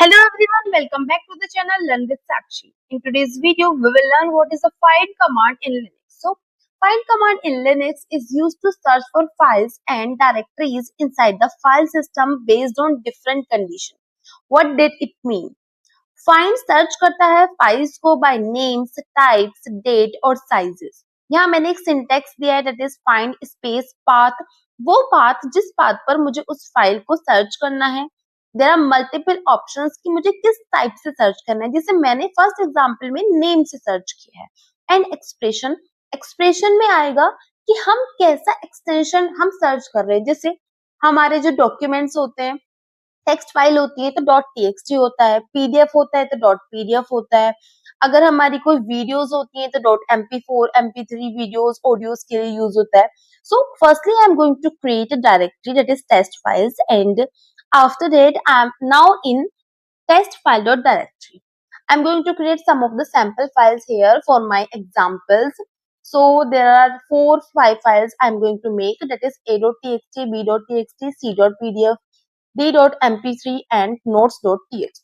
Hello everyone, welcome back to the channel Learn with Sakshi. In today's video, we will learn what is a find command in Linux. So, find command in Linux is used to search for files and directories inside the file system based on different conditions. What did it mean? Find search करता है files को by names, types, date और sizes. यहाँ मैंने एक syntax दिया है that is find space path. वो पाथ जिस पाथ पर मुझे उस फाइल को सर्च करना है. देयर आर मल्टीपल ऑप्शंस कि मुझे किस टाइप से सर्च करना है. जैसे मैंने फर्स्ट एग्जांपल में नेम से सर्च किया है. एंड एक्सप्रेशन में आएगा कि हम कैसा एक्सटेंशन हम सर्च कर रहे हैं. जैसे हमारे जो डॉक्यूमेंट्स होते हैं, टेक्स्ट फाइल होती है तो डॉट टीएक्सटी होता है, पीडीएफ होता है तो डॉट पीडीएफ होता है. अगर हमारी कोई वीडियोस होती है तो dot MP four MP three videos audios के लिए यूज होता है. So firstly I am going to create a directory that is test files and after that I am now in test file dot directory. I'm going to create some of the sample files here for my examples. So there are 5 files I'm going to make, that is a.txt, b.txt, c.pdf, d.mp3 and notes.txt.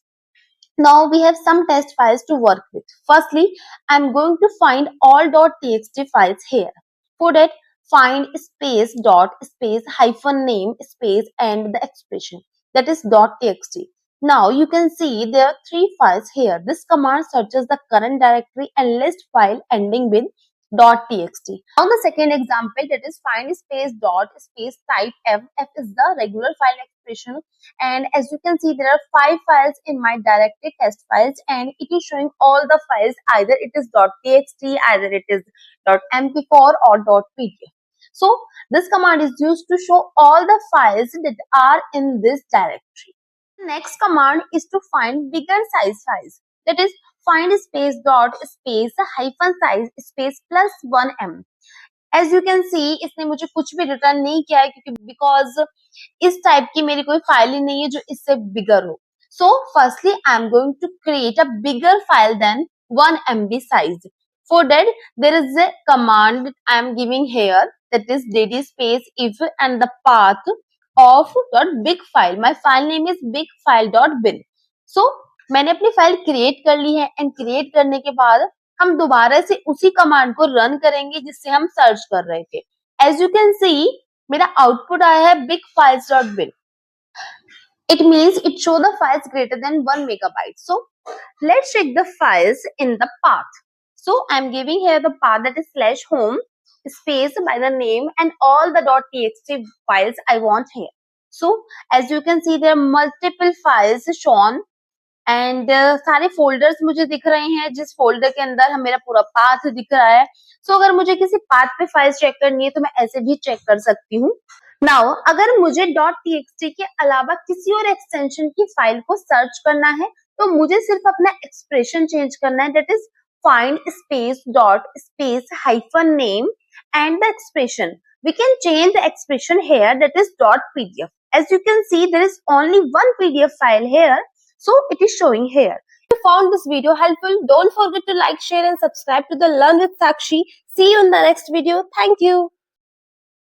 Now we have some test files to work with. Firstly, I'm going to find all .txt files here. For that, find space dot space hyphen name space and the expression, that is .txt. Now you can see there are 3 files here. This command searches the current directory and list file ending with .txt. Now the second example, that is find space dot space type f. F is the regular file expression, and as you can see there are 5 files in my directory test files and it is showing all the files, either it is .txt, either it is .mp4 or .pdf. So this command is used to show all the files that are in this directory. Next command is to find bigger size files, that is find space dot space hyphen size space plus 1m. As you can see इसने मुझे कुछ भी return नहीं किया है क्योंकि because इस type की मेरी कोई फाइल ही नहीं है जो इससे बिगर हो. So firstly I am going to create a bigger file than 1 MB size. For that there is a command I am giving here, that is dd space if and the path of dot big file. My file name is bigfile.bin. So मैंने अपनी file create कर ली है and create करने के बाद हम दोबारा से उसी कमांड को रन करेंगे जिससे हम सर्च कर रहे थे. एज यू कैन सी मेरा आउटपुट आया है bigfiles.bin. It means it show the files greater than 1 megabyte. So let's check the files in the path. So I'm giving here the path, that is /home space by the name and all the .txt files I want here. So as you can see there are multiple files shown and सारे folders मुझे दिख रहे हैं जिस folder के अंदर मेरा पूरा पाथ दिख रहा है. सो अगर मुझे किसी पाथ पे फाइल्स चेक करनी है तो मैं ऐसे भी चेक कर सकती हूँ. नाउ अगर मुझे .txt के अलावा किसी और एक्सटेंशन की फाइल को सर्च करना है तो मुझे सिर्फ अपना एक्सप्रेशन चेंज करना है, that is find space dot space hyphen name and the expression. We can change the expression here, that is .pdf. As you can see there is only one PDF file here, so it is showing here. If you found this video helpful, don't forget to like, share and subscribe to the Learn with Sakshi. See you in the next video. Thank you.